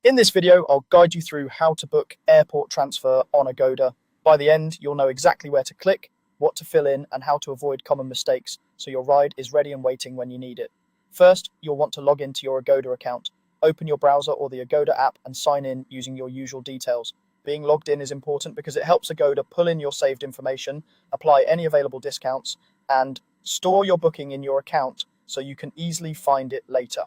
In this video, I'll guide you through how to book airport transfer on Agoda. By the end, you'll know exactly where to click, what to fill in, and how to avoid common mistakes so your ride is ready and waiting when you need it. First, you'll want to log into your Agoda account. Open your browser or the Agoda app and sign in using your usual details. Being logged in is important because it helps Agoda pull in your saved information, apply any available discounts, and store your booking in your account so you can easily find it later.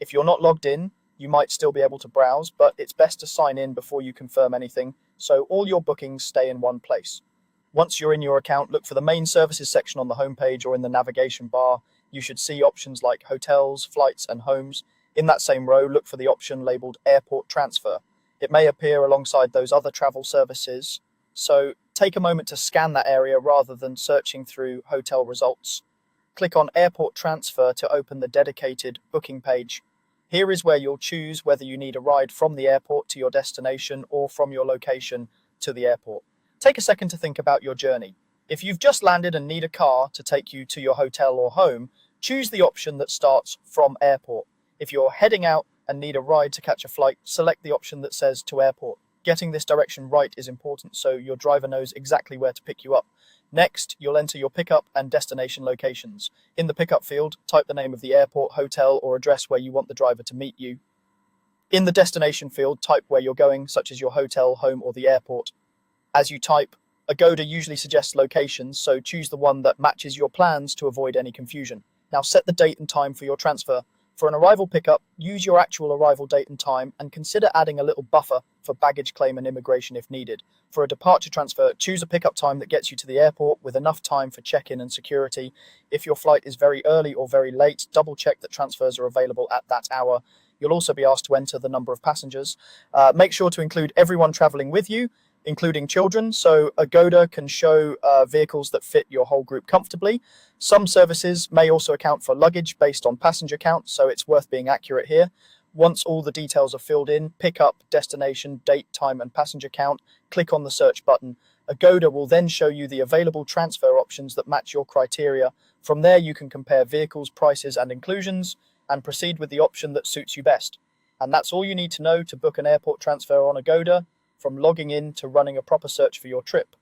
If you're not logged in, you might still be able to browse, but it's best to sign in before you confirm anything, so all your bookings stay in one place. Once you're in your account, look for the main services section on the homepage or in the navigation bar. You should see options like hotels, flights, and homes. In that same row, look for the option labeled Airport Transfer. It may appear alongside those other travel services, so take a moment to scan that area rather than searching through hotel results. Click on Airport Transfer to open the dedicated booking page. Here is where you'll choose whether you need a ride from the airport to your destination or from your location to the airport. Take a second to think about your journey. If you've just landed and need a car to take you to your hotel or home, choose the option that starts from airport. If you're heading out and need a ride to catch a flight, select the option that says to airport. Getting this direction right is important so your driver knows exactly where to pick you up. Next, you'll enter your pickup and destination locations. In the pickup field, type the name of the airport, hotel, or address where you want the driver to meet you. In the destination field, type where you're going, such as your hotel, home, or the airport. As you type, Agoda usually suggests locations, so choose the one that matches your plans to avoid any confusion. Now set the date and time for your transfer. For an arrival pickup, use your actual arrival date and time and consider adding a little buffer for baggage claim and immigration if needed. For a departure transfer, choose a pickup time that gets you to the airport with enough time for check-in and security. If your flight is very early or very late, double check that transfers are available at that hour. You'll also be asked to enter the number of passengers. Make sure to include everyone traveling with you, including children, so Agoda can show vehicles that fit your whole group comfortably. Some services may also account for luggage based on passenger count, so it's worth being accurate here. Once all the details are filled in, pick up, destination, date, time, and passenger count, click on the search button. Agoda will then show you the available transfer options that match your criteria. From there, you can compare vehicles, prices, and inclusions, and proceed with the option that suits you best. And that's all you need to know to book an airport transfer on Agoda, from logging in to running a proper search for your trip.